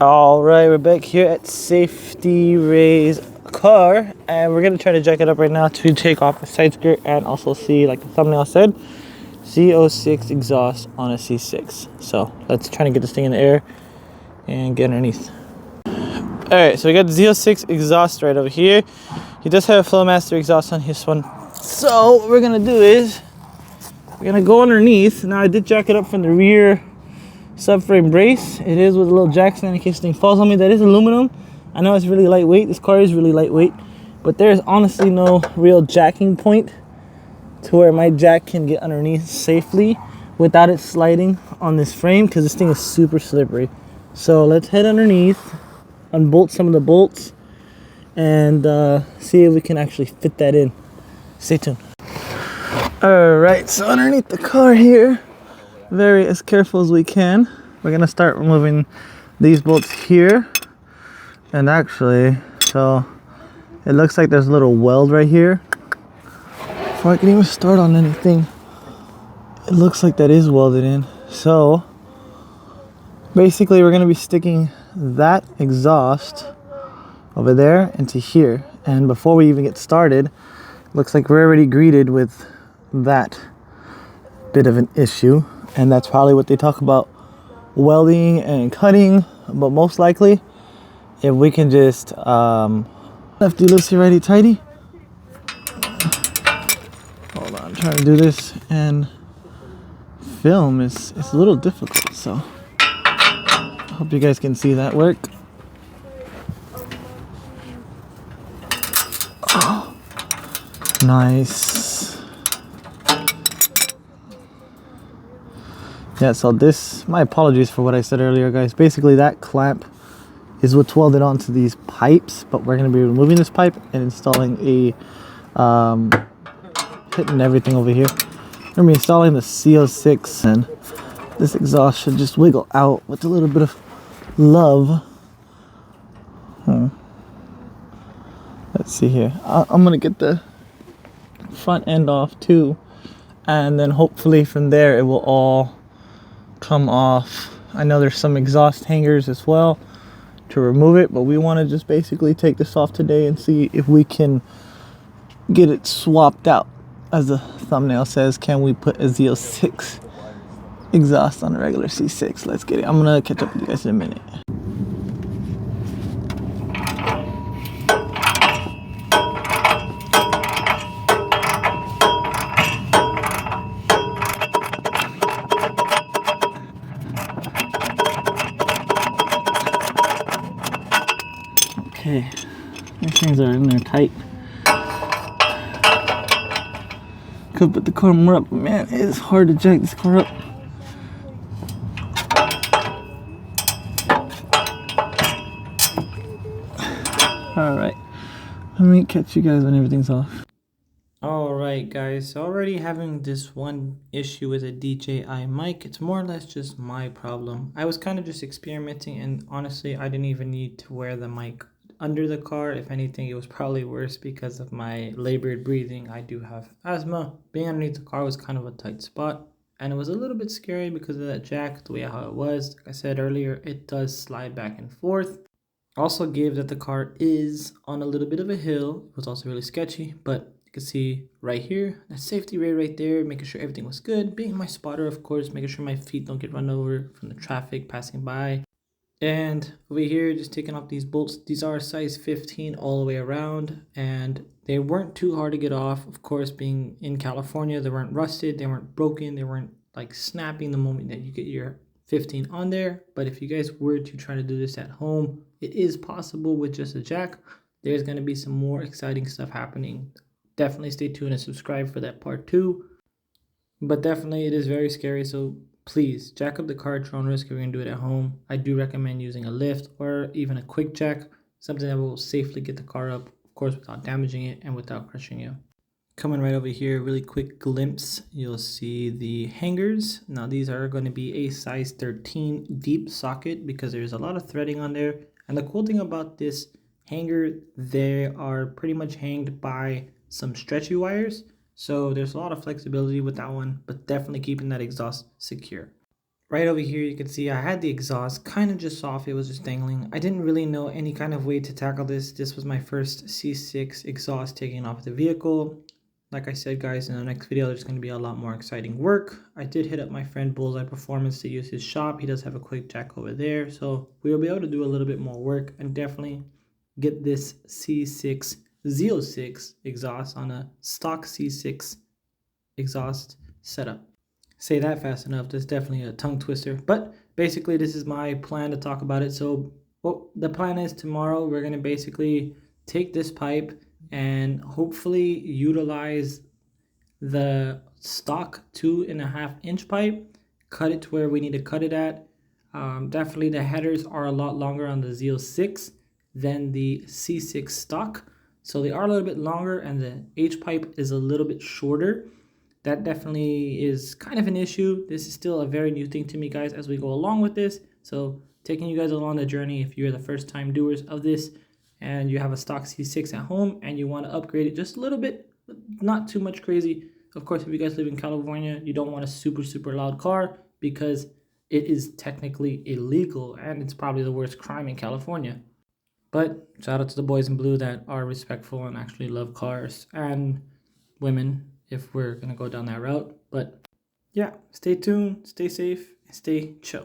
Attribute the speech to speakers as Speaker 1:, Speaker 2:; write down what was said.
Speaker 1: All right, we're back here at Safety Ray's car, and we're gonna try to jack it up right now to take off the side skirt and also see, like the thumbnail said, Z06 exhaust on a C6. So let's try to get this thing in the air and get underneath. All right, so we got the Z06 exhaust right over here. He does have a Flowmaster exhaust on his one. So what we're gonna do is we're gonna go underneath. Now I did jack it up from the rear subframe brace. It is with a little jack stand in case thing falls on me. That is aluminum. I know it's really lightweight. This car is really lightweight, but there's honestly no real jacking point to where my jack can get underneath safely without it sliding on this frame, because this thing is super slippery. So let's head underneath, unbolt some of the bolts, and see if we can actually fit that in. Stay tuned. All right, so underneath the car here, very as careful as we can, we're gonna start removing these bolts here. And actually, so it looks like there's a little weld right here. Before I can even start on anything, it looks like that is welded in. So basically we're gonna be sticking that exhaust over there into here. And before we even get started, looks like we're already greeted with that bit of an issue. And that's probably what they talk about, welding and cutting. But most likely, if we can just lefty loosey righty tighty. Hold on, I'm trying to do this and film it's a little difficult, so I hope you guys can see that work. Oh, nice. Yeah, so this, my apologies for what I said earlier, guys. Basically that clamp is what's welded onto these pipes, but we're going to be removing this pipe and installing a hitting everything over here. We're going to be installing the Z06, and this exhaust should just wiggle out with a little bit of love. Let's see here. I'm going to get the front end off too, and then hopefully from there it will all come off. I know there's some exhaust hangers as well to remove it, but we want to just basically take this off today and see if we can get it swapped out. As the thumbnail says, can we put a Z06 exhaust on a regular C6? Let's get it. I'm gonna catch up with you guys in a minute. Okay, these things are in there tight. Could put the car more up, but man, it is hard to jack this car up. Alright, let me catch you guys when everything's off. Alright guys, already having this one issue with a DJI mic. It's more or less just my problem. I was kind of just experimenting, and honestly I didn't even need to wear the mic under the car. If anything, it was probably worse because of my labored breathing. I do have asthma. Being underneath the car was kind of a tight spot, and it was a little bit scary because of that jack, the way how it was. Like I said earlier, it does slide back and forth. Also gave that the car is on a little bit of a hill. It was also really sketchy, but you can see right here, that safety ray right there, making sure everything was good. Being my spotter, of course, making sure my feet don't get run over from the traffic passing by. And over here, just taking off these bolts. These are size 15 all the way around, and they weren't too hard to get off. Of course, being in California, they weren't rusted, they weren't broken, they weren't like snapping the moment that you get your 15 on there. But if you guys were to try to do this at home, it is possible with just a jack. There's going to be some more exciting stuff happening. Definitely stay tuned and subscribe for that part 2. But definitely it is very scary, so please jack up the car at your own risk if you're going to do it at home. I do recommend using a lift or even a quick jack, something that will safely get the car up, of course, without damaging it and without crushing you. Coming right over here, really quick glimpse, you'll see the hangers. Now these are going to be a size 13 deep socket because there's a lot of threading on there. And the cool thing about this hanger, they are pretty much hanged by some stretchy wires. So there's a lot of flexibility with that one, but definitely keeping that exhaust secure. Right over here, you can see I had the exhaust kind of just off. It was just dangling. I didn't really know any kind of way to tackle this. This was my first C6 exhaust taking off the vehicle. Like I said, guys, in the next video, there's going to be a lot more exciting work. I did hit up my friend Bullseye Performance to use his shop. He does have a quick jack over there. So we'll be able to do a little bit more work and definitely get this C6 Z06 exhaust on a stock C6 exhaust setup. Say that fast enough. That's definitely a tongue twister. But basically, this is my plan to talk about it. So what the plan is, tomorrow we're going to basically take this pipe and hopefully utilize the stock 2.5-inch pipe, cut it to where we need to cut it at. Definitely the headers are a lot longer on the Z06 than the C6 stock. So they are a little bit longer and the H pipe is a little bit shorter. That definitely is kind of an issue. This is still a very new thing to me, guys, as we go along with this. So taking you guys along the journey, if you're the first time doers of this and you have a stock C6 at home and you want to upgrade it just a little bit, not too much crazy. Of course, if you guys live in California, you don't want a super loud car because it is technically illegal and it's probably the worst crime in California. But shout out to the boys in blue that are respectful and actually love cars, and women if we're going to go down that route. But yeah, stay tuned, stay safe, and stay chill.